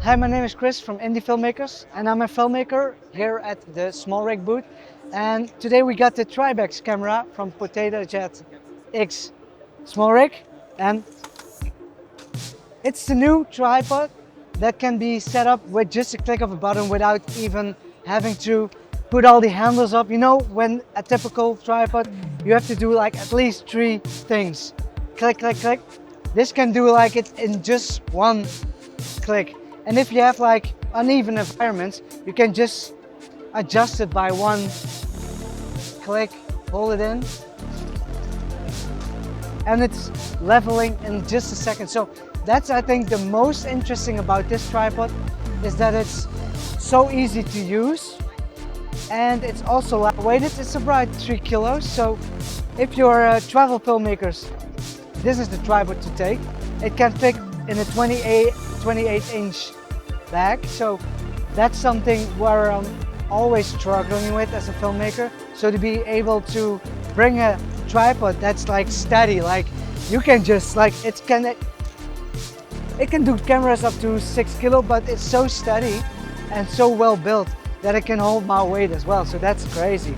Hi, my name is Chris from Indie Filmmakers, and I'm a filmmaker here at the SmallRig booth. And today we got the Tribex camera from Potato Jet X SmallRig, and it's the new tripod that can be set up with just a click of a button without even having to put all the handles up. You know, when a typical tripod, you have to do like at least 3 things. Click, click, click. This can do like it in just one click. And if you have like uneven environments, you can just adjust it by one click, hold it in, and it's leveling in just a second. So that's, I think, the most interesting about this tripod, is that it's so easy to use and it's also lightweighted. It's about 3 kilos. So if you're travel filmmakers, this is the tripod to take. It can fit in a 28-inch bag. So that's something where I'm always struggling with as a filmmaker. So to be able to bring a tripod that's like steady, like you can just like, it can do cameras up to 6 kilo, but it's so steady and so well built that it can hold my weight as well. So that's crazy.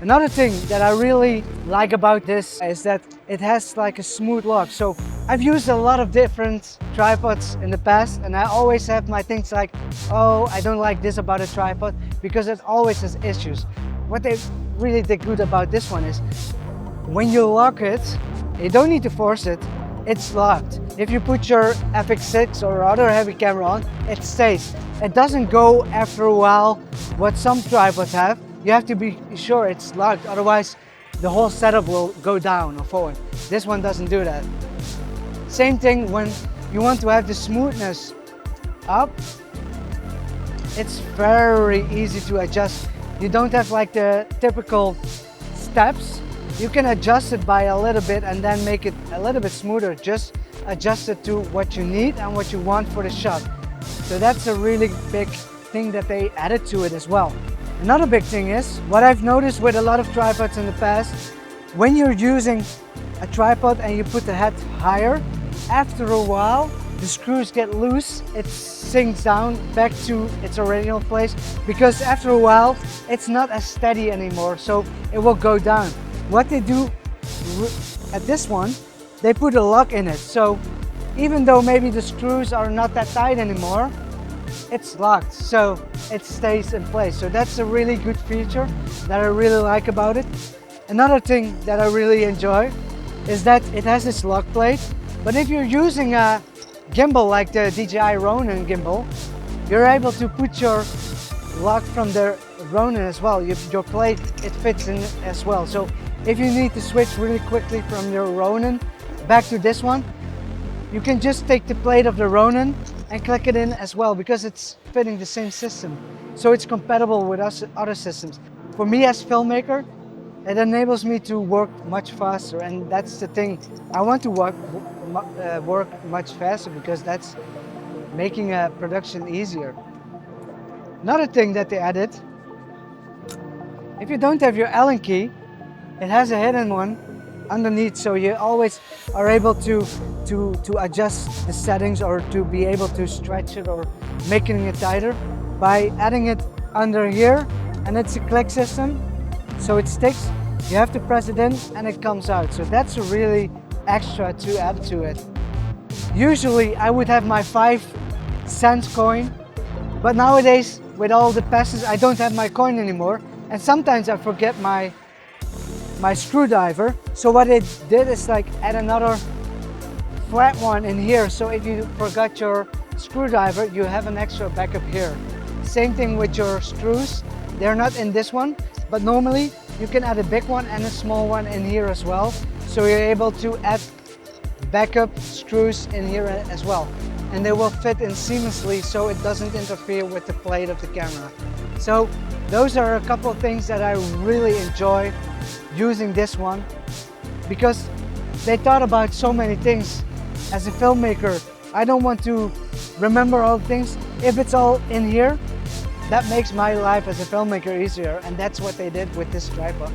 Another thing that I really like about this is that it has like a smooth lock. So I've used a lot of different tripods in the past, and I always have my things like, oh, I don't like this about a tripod, because it always has issues. What they really did good about this one is when you lock it, you don't need to force it, it's locked. If you put your FX6 or other heavy camera on, it stays. It doesn't go after a while, what some tripods have. You have to be sure it's locked, otherwise the whole setup will go down or forward. This one doesn't do that. Same thing when you want to have the smoothness up, it's very easy to adjust. You don't have like the typical steps. You can adjust it by a little bit and then make it a little bit smoother. Just adjust it to what you need and what you want for the shot. So that's a really big thing that they added to it as well. Another big thing is, what I've noticed with a lot of tripods in the past, when you're using a tripod and you put the head higher, after a while the screws get loose, it sinks down back to its original place, because after a while it's not as steady anymore, so it will go down. What they do at this one, they put a lock in it, so even though maybe the screws are not that tight anymore, it's locked, so it stays in place. So that's a really good feature that I really like about it. Another thing that I really enjoy is that it has this lock plate, but if you're using a gimbal like the DJI Ronin gimbal, you're able to put your lock from the Ronin as well. Your plate, it fits in as well. So if you need to switch really quickly from your Ronin back to this one, you can just take the plate of the Ronin and click it in as well, because it's fitting the same system. So it's compatible with other systems. For me as filmmaker, it enables me to work much faster, and that's the thing. I want to work much faster, because that's making a production easier. Another thing that they added, if you don't have your Allen key, it has a hidden one underneath, so you always are able to adjust the settings, or to be able to stretch it or making it tighter by adding it under here. And it's a click system, so it sticks. You have to press it in and it comes out. So that's a really extra to add to it. Usually I would have my 5-cent coin, but nowadays with all the passes I don't have my coin anymore, and sometimes I forget my screwdriver. So what it did is like add another flat one in here, so if you forgot your screwdriver, you have an extra backup here. Same thing with your screws, they're not in this one, but normally you can add a big one and a small one in here as well, so you're able to add backup screws in here as well, and they will fit in seamlessly, so it doesn't interfere with the plate of the camera. So those are a couple of things that I really enjoy using this one, because they thought about so many things. As a filmmaker, I don't want to remember all things. If it's all in here, that makes my life as a filmmaker easier, and that's what they did with this tripod.